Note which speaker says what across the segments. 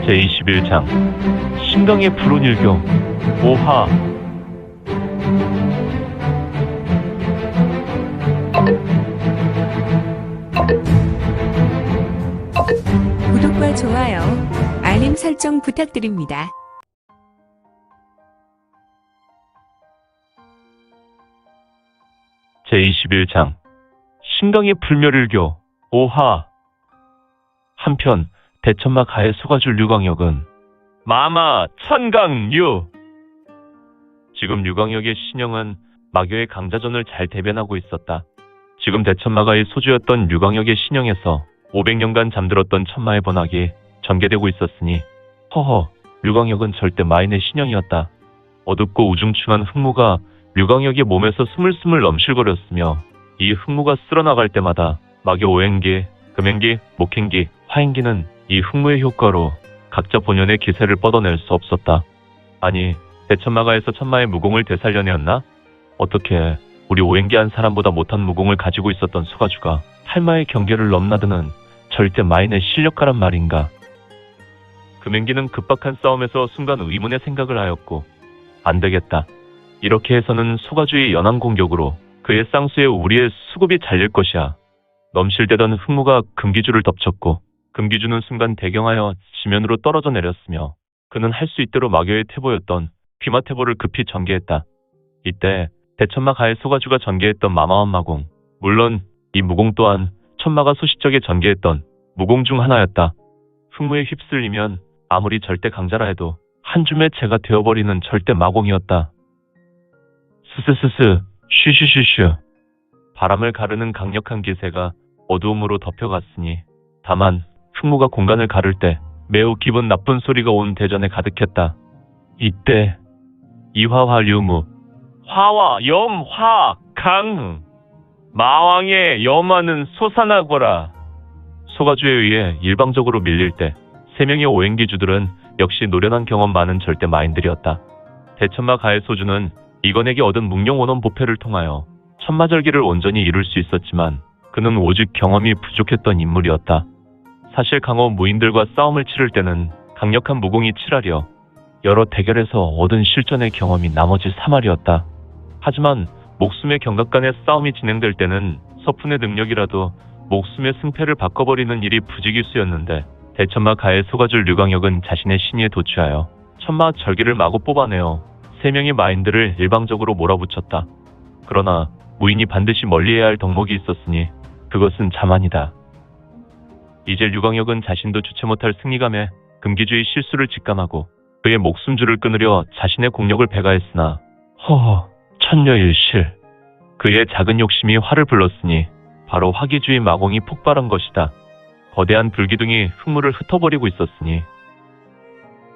Speaker 1: 제21장 신강의 불온일경 5화.
Speaker 2: 구독과 좋아요, 알림 설정 부탁드립니다.
Speaker 1: 제21장 신강의 불멸일교 5화. 한편 대천마 가해 소가줄 류광혁은 마마 천강류. 지금 류광혁의 신영은 마교의 강자전을 잘 대변하고 있었다. 지금 대천마가의 소주였던 류광혁의 신영에서 500년간 잠들었던 천마의 번학이 전개되고 있었으니 허허, 류광혁은 절대 마인의 신영이었다. 어둡고 우중충한 흑무가 류광혁의 몸에서 스물스물 넘실거렸으며 이 흑무가 쓸어나갈 때마다 마교 오행기, 금행기, 목행기, 화행기는 이 흑무의 효과로 각자 본연의 기세를 뻗어낼 수 없었다. 아니, 대천마가에서 천마의 무공을 되살려내었나? 어떻게 우리 오행기 한 사람보다 못한 무공을 가지고 있었던 소가주가 탈마의 경계를 넘나드는 절대 마인의 실력가란 말인가? 금행기는 급박한 싸움에서 순간 의문의 생각을 하였고, 안 되겠다. 이렇게 해서는 소가주의 연한 공격으로 그의 쌍수에 우리의 수급이 잘릴 것이야. 넘실대던 흑무가 금기주를 덮쳤고, 금기주는 순간 대경하여 지면으로 떨어져 내렸으며 그는 할 수 있대로 마교의 태보였던 귀마태보를 급히 전개했다. 이때 대천마 가해 소가주가 전개했던 마마완마공, 물론 이 무공 또한 천마가 소시적에 전개했던 무공 중 하나였다. 흑무에 휩쓸리면 아무리 절대 강자라 해도 한 줌의 재가 되어버리는 절대 마공이었다. 스스스스, 쉬쉬쉬쉬. 바람을 가르는 강력한 기세가 어두움으로 덮여갔으니 다만 흑무가 공간을 가를 때 매우 기분 나쁜 소리가 온 대전에 가득했다. 이때 이화화류무, 화와 염화 강, 마왕의 염화는 솟아나거라. 소가주에 의해 일방적으로 밀릴 때 세 명의 오행기주들은 역시 노련한 경험 많은 절대 마인들이었다. 대천마 가해 소주는 이건에게 얻은 묵룡원원 보패를 통하여 천마절기를 온전히 이룰 수 있었지만 그는 오직 경험이 부족했던 인물이었다. 사실 강호 무인들과 싸움을 치를 때는 강력한 무공이 7알이여 여러 대결에서 얻은 실전의 경험이 나머지 3알이었다. 하지만 목숨의 경각 간의 싸움이 진행될 때는 서푼의 능력이라도 목숨의 승패를 바꿔버리는 일이 부지기수였는데 대천마 가해 소가줄 류광혁은 자신의 신의에 도취하여 천마 절기를 마구 뽑아내어 3명의 마인들을 일방적으로 몰아붙였다. 그러나 무인이 반드시 멀리해야 할 덕목이 있었으니 그것은 자만이다. 이제 류광혁은 자신도 주체 못할 승리감에 금기주의 실수를 직감하고 그의 목숨줄을 끊으려 자신의 공력을 배가했으나 허허, 천녀일실. 그의 작은 욕심이 화를 불렀으니 바로 화기주의 마공이 폭발한 것이다. 거대한 불기둥이 흙물을 흩어버리고 있었으니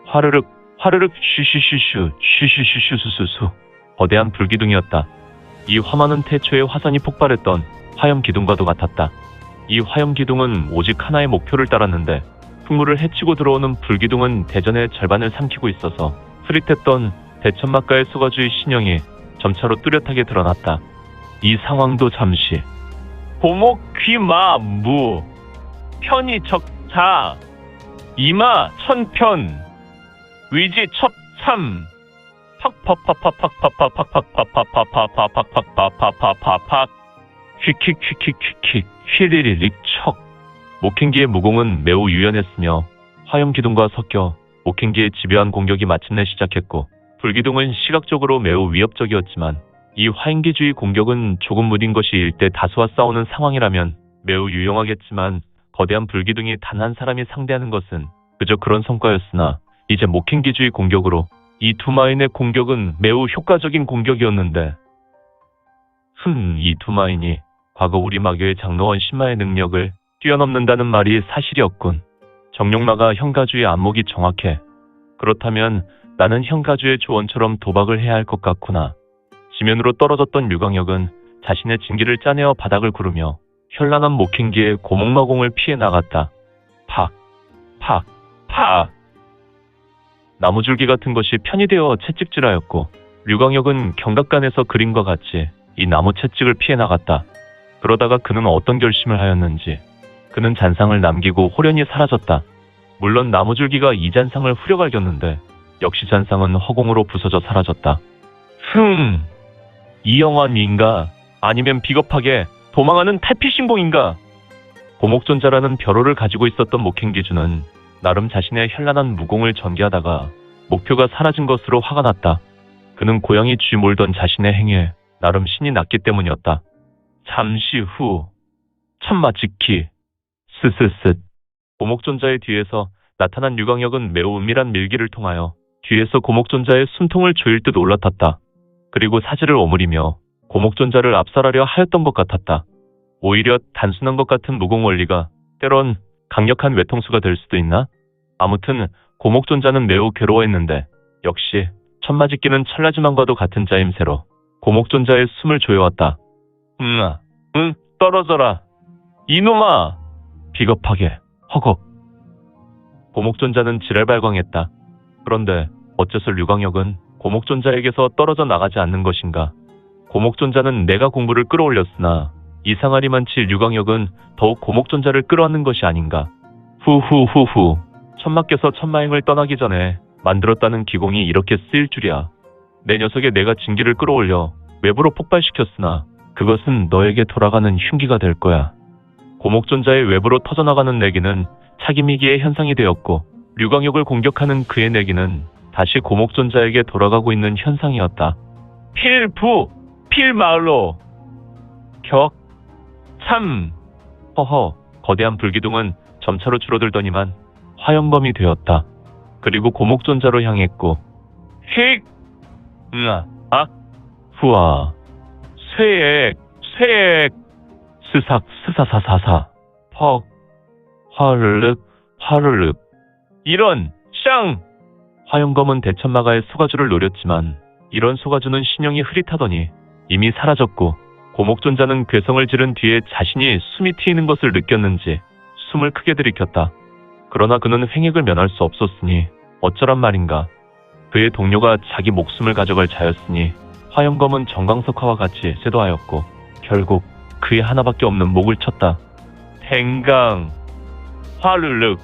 Speaker 1: 화르륵 화르륵 쉬쉬쉬슈 쉬쉬쉬슈수수수. 거대한 불기둥이었다. 이 화만은 태초에 화산이 폭발했던 화염기둥과도 같았다. 이 화염기둥은 오직 하나의 목표를 따랐는데 흙물을 헤치고 들어오는 불기둥은 대전의 절반을 삼키고 있어서 흐릿했던 대천마가의 소가주의 신형이 점차로 뚜렷하게 드러났다. 이 상황도 잠시 고목귀마무 편이적자 이마 천편 위지 첩참 팍팍팍팍팍팍팍팍팍팍팍팍팍팍팍팍팍팍 휙휙휙휙휙휙 휘리리릭 척. 목행기의 무공은 매우 유연했으며 화염기둥과 섞여 목행기의 집요한 공격이 마침내 시작했고 불기둥은 시각적으로 매우 위협적이었지만 이 화행기주의 공격은 조금 무딘 것이 일대 다수와 싸우는 상황이라면 매우 유용하겠지만 거대한 불기둥이 단 한 사람이 상대하는 것은 그저 그런 성과였으나 이제 목행기주의 공격으로 이 두 마인의 공격은 매우 효과적인 공격이었는데 이 두 마인이 과거 우리 마교의 장로원 신마의 능력을 뛰어넘는다는 말이 사실이었군. 정룡마가 현가주의 안목이 정확해. 그렇다면 나는 현가주의 조언처럼 도박을 해야 할 것 같구나. 지면으로 떨어졌던 류광혁은 자신의 진기를 짜내어 바닥을 구르며 현란한 목행기의 고목마공을 피해 나갔다. 팍! 팍! 팍! 나무줄기 같은 것이 편이 되어 채찍질하였고 류광혁은 경각간에서 그림과 같이 이 나무 채찍을 피해 나갔다. 그러다가 그는 어떤 결심을 하였는지 그는 잔상을 남기고 호련히 사라졌다. 물론 나무줄기가 이 잔상을 후려갈겼는데 역시 잔상은 허공으로 부서져 사라졌다. 이영환인가? 아니면 비겁하게 도망하는 탈피신봉인가? 고목존자라는 벼로를 가지고 있었던 목행기주는 나름 자신의 현란한 무공을 전개하다가 목표가 사라진 것으로 화가 났다. 그는 고양이 쥐 몰던 자신의 행위에 나름 신이 났기 때문이었다. 잠시 후 천마지키 스스스 고목존자의 뒤에서 나타난 유광혁은 매우 은밀한 밀기를 통하여 뒤에서 고목존자의 숨통을 조일 듯 올라탔다. 그리고 사지를 오므리며 고목존자를 압살하려 하였던 것 같았다. 오히려 단순한 것 같은 무공 원리가 때론 강력한 외통수가 될 수도 있나? 아무튼 고목존자는 매우 괴로워했는데 역시 천마지키는 천라지만과도 같은 짜임새로 고목존자의 숨을 조여왔다. 떨어져라. 이놈아! 비겁하게 허걱. 고목존자는 지랄발광했다. 그런데 어째서 류광혁은 고목존자에게서 떨어져 나가지 않는 것인가? 고목존자는 내가 공부를 끌어올렸으나 이상하리만치 류광혁은 더욱 고목존자를 끌어안는 것이 아닌가? 후후후후. 천마께서 천마행을 떠나기 전에 만들었다는 기공이 이렇게 쓰일 줄이야. 내 녀석에 내가 진기를 끌어올려 외부로 폭발시켰으나 그것은 너에게 돌아가는 흉기가 될 거야. 고목존자의 외부로 터져나가는 내기는 차기미기의 현상이 되었고 류광혁을 공격하는 그의 내기는 다시 고목존자에게 돌아가고 있는 현상이었다. 필마을로 참 허허. 거대한 불기둥은 점차로 줄어들더니만 화염검이 되었다. 그리고 고목존자로 향했고 후아 쇠액 스삭 스사사사사 퍽 화르륵 이런 쌍. 화염검은 대천마가의 소가주를 노렸지만 이런 소가주는 신형이 흐릿하더니 이미 사라졌고 고목존자는 괴성을 지른 뒤에 자신이 숨이 트이는 것을 느꼈는지 숨을 크게 들이켰다. 그러나 그는 횡액을 면할 수 없었으니 어쩌란 말인가. 그의 동료가 자기 목숨을 가져갈 자였으니 화염검은 정광석화와 같이 쇄도하였고 결국 그의 하나밖에 없는 목을 쳤다. 탱강 화르륵.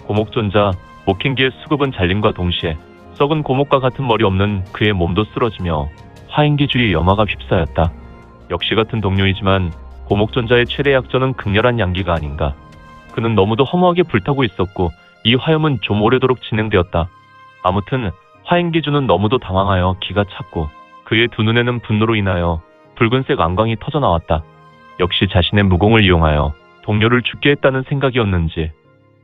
Speaker 1: 고목존자 목행기의 수급은 잘림과 동시에 썩은 고목과 같은 머리 없는 그의 몸도 쓰러지며 화행기주의 염화가 휩싸였다. 역시 같은 동료이지만 고목존자의 최대 약점은 극렬한 양기가 아닌가. 그는 너무도 허무하게 불타고 있었고 이 화염은 좀 오래도록 진행되었다. 아무튼 화행기주는 너무도 당황하여 기가 찼고 그의 두 눈에는 분노로 인하여 붉은색 안광이 터져나왔다. 역시 자신의 무공을 이용하여 동료를 죽게 했다는 생각이었는지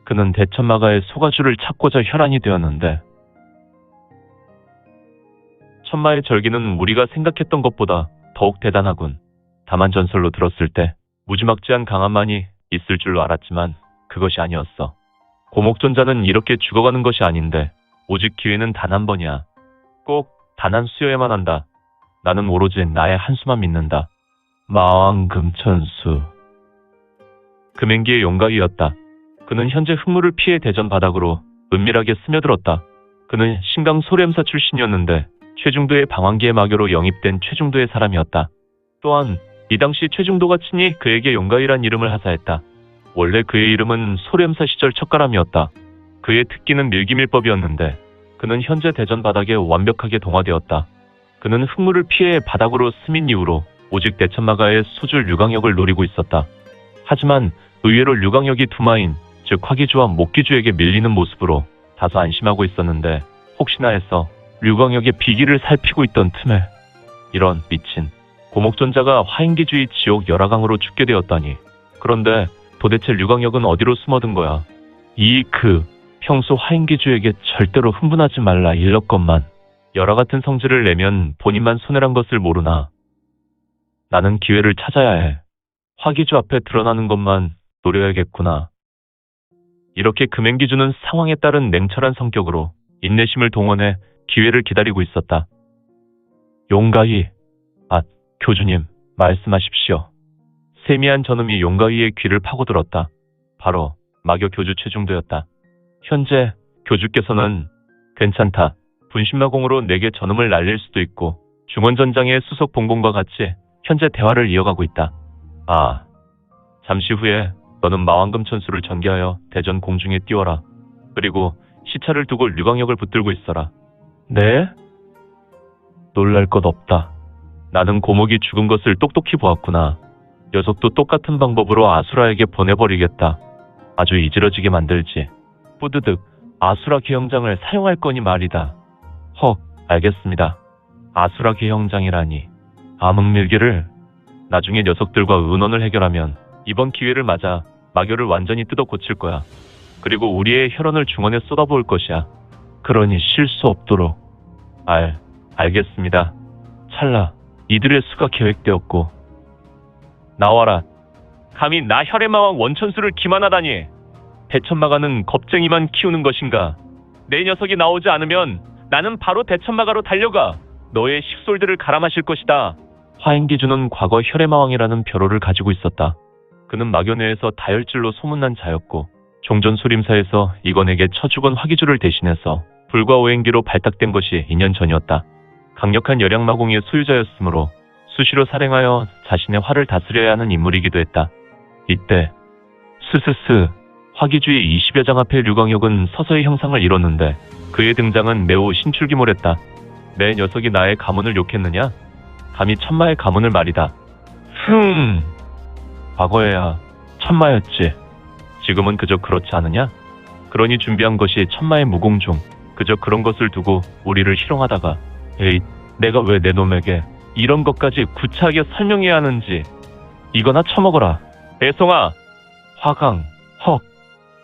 Speaker 1: 그는 대천마가의 소가주를 찾고자 혈안이 되었는데 천마의 절기는 우리가 생각했던 것보다 더욱 대단하군. 다만 전설로 들었을 때 무지막지한 강함만이 있을 줄로 알았지만 그것이 아니었어. 고목존자는 이렇게 죽어가는 것이 아닌데 오직 기회는 단 한 번이야. 꼭 단 한 수여야만 한다. 나는 오로지 나의 한수만 믿는다. 마왕금천수. 금행기의 용가위였다. 그는 현재 흙물을 피해 대전 바닥으로 은밀하게 스며들었다. 그는 신강 소렘사 출신이었는데 최중도의 방황기의 마교로 영입된 최중도의 사람이었다. 또한 이 당시 최중도가 친히 그에게 용가위란 이름을 하사했다. 원래 그의 이름은 소렘사 시절 첫가람이었다. 그의 특기는 밀기밀법이었는데 그는 현재 대전 바닥에 완벽하게 동화되었다. 그는 흙물을 피해 바닥으로 스민 이후로 오직 대천마가의 소줄 류광혁을 노리고 있었다. 하지만 의외로 류광혁이 두마인 즉 화기주와 목기주에게 밀리는 모습으로 다소 안심하고 있었는데 혹시나 해서 류광혁의 비기를 살피고 있던 틈에 이런 미친 고목존자가 화인기주의 지옥 열화강으로 죽게 되었다니. 그런데 도대체 류광혁은 어디로 숨어든 거야? 평소 화인기주에게 절대로 흥분하지 말라 일렀건만 열화 같은 성질을 내면 본인만 손해란 것을 모르나. 나는 기회를 찾아야 해. 화기주 앞에 드러나는 것만 노려야겠구나. 이렇게 금행기주는 상황에 따른 냉철한 성격으로 인내심을 동원해 기회를 기다리고 있었다. 용가위, 교주님, 말씀하십시오. 세미한 전음이 용가위의 귀를 파고들었다. 바로 마교 교주 최중도였다. 현재 교주께서는 괜찮다. 분신마공으로 내게 전음을 날릴 수도 있고 중원전장의 수석 봉공과 같이 현재 대화를 이어가고 있다. 잠시 후에 너는 마왕금천수를 전개하여 대전 공중에 띄워라. 그리고 시차를 두고 류광혁을 붙들고 있어라. 네? 놀랄 것 없다. 나는 고목이 죽은 것을 똑똑히 보았구나. 녀석도 똑같은 방법으로 아수라에게 보내버리겠다. 아주 이지러지게 만들지. 뿌드득 아수라 계형장을 사용할 거니 말이다. 헉, 알겠습니다. 아수라 계형장이라니. 암흑밀기를 나중에 녀석들과 의논을 해결하면 이번 기회를 맞아 마교를 완전히 뜯어 고칠 거야. 그리고 우리의 혈원을 중원에 쏟아부을 것이야. 그러니 실수 없도록. 알겠습니다. 찰나, 이들의 수가 계획되었고. 나와라. 감히 나 혈의마왕 원천수를 기만하다니. 대천마가는 겁쟁이만 키우는 것인가? 내 녀석이 나오지 않으면 나는 바로 대천마가로 달려가 너의 식솔들을 갈아마실 것이다. 화인기주는 과거 혈의마왕이라는 벼로를 가지고 있었다. 그는 마교 내에서 다혈질로 소문난 자였고 종전 수림사에서 이건에게 처죽은 화기주를 대신해서 불과 오행기로 발탁된 것이 2년 전이었다. 강력한 열양마공의 소유자였으므로 수시로 살행하여 자신의 화를 다스려야 하는 인물이기도 했다. 이때 스스스 화기주의 20여 장 앞에 류광혁은 서서히 형상을 잃었는데 그의 등장은 매우 신출귀몰했다. 내 녀석이 나의 가문을 욕했느냐? 감히 천마의 가문을 말이다. 과거에야 천마였지. 지금은 그저 그렇지 않으냐? 그러니 준비한 것이 천마의 무공중. 그저 그런 것을 두고 우리를 희롱하다가 에잇, 내가 왜 내 놈에게 이런 것까지 구차하게 설명해야 하는지. 이거나 처먹어라. 애송아. 화강. 헉.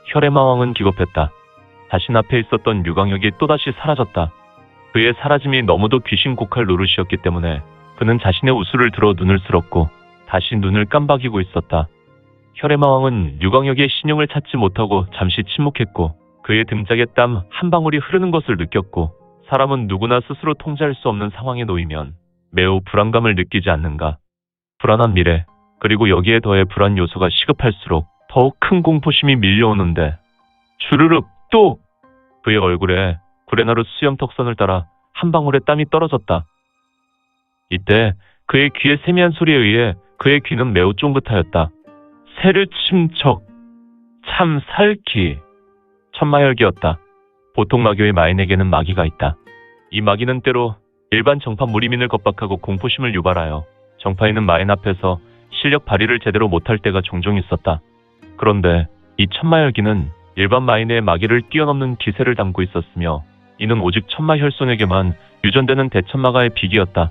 Speaker 1: 혈의마왕은 기겁했다. 자신 앞에 있었던 류광혁이 또다시 사라졌다. 그의 사라짐이 너무도 귀신 곡할 노릇이었기 때문에 그는 자신의 우수를 들어 눈을 쓸었고 다시 눈을 깜박이고 있었다. 혈의마왕은 류광혁의 신용을 찾지 못하고 잠시 침묵했고 그의 등짝에 땀 한 방울이 흐르는 것을 느꼈고 사람은 누구나 스스로 통제할 수 없는 상황에 놓이면 매우 불안감을 느끼지 않는가. 불안한 미래, 그리고 여기에 더해 불안 요소가 시급할수록 더욱 큰 공포심이 밀려오는데 주르륵 또! 그의 얼굴에 구레나루 수염 턱선을 따라 한 방울의 땀이 떨어졌다. 이때 그의 귀의 세미한 소리에 의해 그의 귀는 매우 쫑긋하였다. 새를 침척. 참 살기. 천마혈기였다. 보통 마교의 마인에게는 마기가 있다. 이 마기는 때로 일반 정파 무리민을 겁박하고 공포심을 유발하여 정파인은 마인 앞에서 실력 발휘를 제대로 못할 때가 종종 있었다. 그런데 이 천마혈기는 일반 마인의 마기를 뛰어넘는 기세를 담고 있었으며 이는 오직 천마혈손에게만 유전되는 대천마가의 비기였다.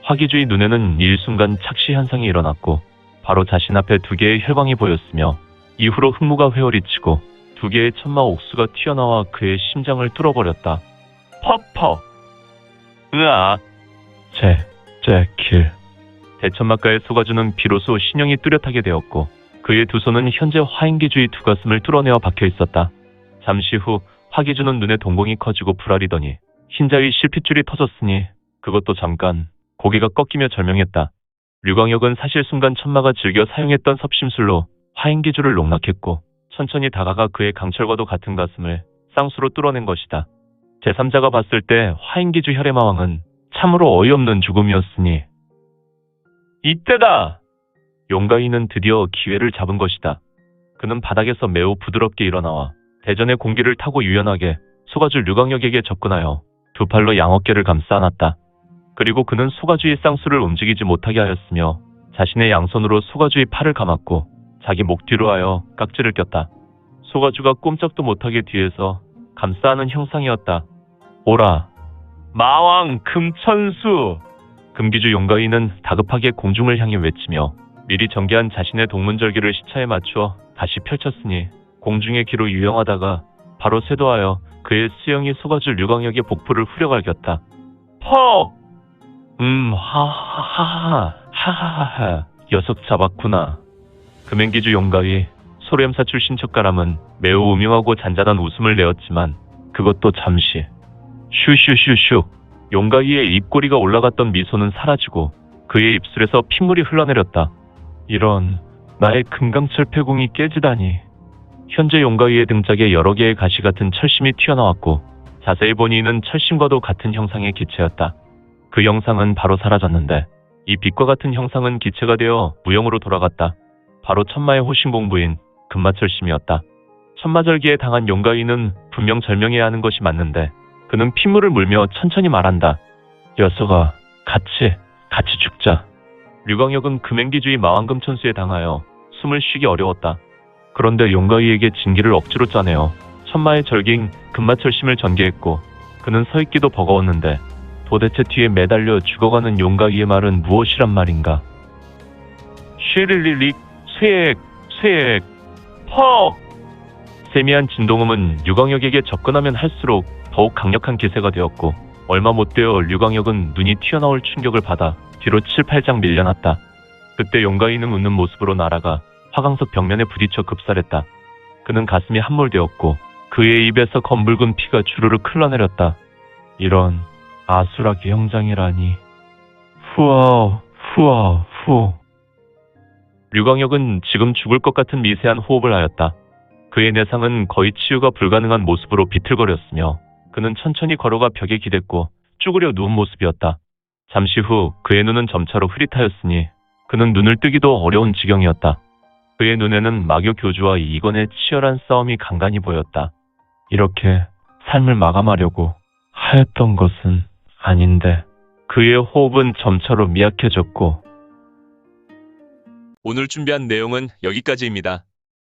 Speaker 1: 화기주의 눈에는 일순간 착시 현상이 일어났고 바로 자신 앞에 두 개의 혈광이 보였으며 이후로 흑무가 회오리치고 두 개의 천마 옥수가 튀어나와 그의 심장을 뚫어버렸다. 퍽퍽! 으아! 제킬. 대천마가의 소가주는 비로소 신형이 뚜렷하게 되었고 그의 두 손은 현재 화인기주의 두 가슴을 뚫어내어 박혀 있었다. 잠시 후 화기주는 눈에 동공이 커지고 불알이더니 흰자위 실핏줄이 터졌으니 그것도 잠깐. 고개가 꺾이며 절명했다. 류광혁은 사실 순간 천마가 즐겨 사용했던 섭심술로 화인기주를 농락했고 천천히 다가가 그의 강철과도 같은 가슴을 쌍수로 뚫어낸 것이다. 제3자가 봤을 때 화인기주 혈의마왕은 참으로 어이없는 죽음이었으니 이때다! 용가이는 드디어 기회를 잡은 것이다. 그는 바닥에서 매우 부드럽게 일어나와 대전의 공기를 타고 유연하게 소가주 류광혁에게 접근하여 두 팔로 양어깨를 감싸 안았다. 그리고 그는 소가주의 쌍수를 움직이지 못하게 하였으며 자신의 양손으로 소가주의 팔을 감았고 자기 목 뒤로 하여 깍지를 꼈다. 소가주가 꼼짝도 못하게 뒤에서 감싸 안은 형상이었다. 오라! 마왕 금천수! 금기주 용가이는 다급하게 공중을 향해 외치며 미리 전개한 자신의 동문절기를 시차에 맞추어 다시 펼쳤으니 공중의 기로 유영하다가 바로 쇄도하여 그의 수영이 소가주 류광혁의 복부를 후려갈겼다. 퍽! 하하하, 녀석 잡았구나. 금행기주 용가위, 소렴사 출신 척가람은 매우 음흉하고 잔잔한 웃음을 내었지만 그것도 잠시. 슈슈슈슈. 용가위의 입꼬리가 올라갔던 미소는 사라지고 그의 입술에서 핏물이 흘러내렸다. 이런, 나의 금강철 폐공이 깨지다니. 현재 용가위의 등짝에 여러 개의 가시 같은 철심이 튀어나왔고 자세히 보니 이는 철심과도 같은 형상의 기체였다. 그 형상은 바로 사라졌는데 이 빛과 같은 형상은 기체가 되어 무형으로 돌아갔다. 바로 천마의 호신공부인 금마철심이었다. 천마절기에 당한 용가위는 분명 절명해야 하는 것이 맞는데 그는 핏물을 물며 천천히 말한다. 여서가 같이 죽자. 류광혁은 금행기주의 마왕금천수에 당하여 숨을 쉬기 어려웠다. 그런데 용가이에게 진기를 억지로 짜내어 천마의 절기인 금마철심을 전개했고 그는 서 있기도 버거웠는데 도대체 뒤에 매달려 죽어가는 용가이의 말은 무엇이란 말인가? 쉐릴리릭 쇠액 퍽! 세미한 진동음은 류광혁에게 접근하면 할수록 더욱 강력한 기세가 되었고 얼마 못되어 류광혁은 눈이 튀어나올 충격을 받아 뒤로 7, 8장 밀려났다. 그때 용가이는 웃는 모습으로 날아가 화강석 벽면에 부딪혀 급살했다. 그는 가슴이 함몰되었고 그의 입에서 검붉은 피가 주르륵 흘러내렸다. 이런 아수라기 형장이라니. 후. 류광혁은 지금 죽을 것 같은 미세한 호흡을 하였다. 그의 내상은 거의 치유가 불가능한 모습으로 비틀거렸으며 그는 천천히 걸어가 벽에 기댔고 쭈그려 누운 모습이었다. 잠시 후 그의 눈은 점차로 흐릿하였으니 그는 눈을 뜨기도 어려운 지경이었다. 그의 눈에는 마교 교주와 이건의 치열한 싸움이 간간히 보였다. 이렇게 삶을 마감하려고 하였던 것은 아닌데. 그의 호흡은 점차로 미약해졌고.
Speaker 3: 오늘 준비한 내용은 여기까지입니다.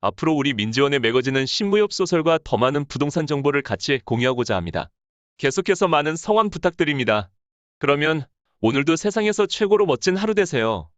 Speaker 3: 앞으로 우리 민지원에 매거진은 신무협 소설과 더 많은 부동산 정보를 같이 공유하고자 합니다. 계속해서 많은 성원 부탁드립니다. 그러면 오늘도 세상에서 최고로 멋진 하루 되세요.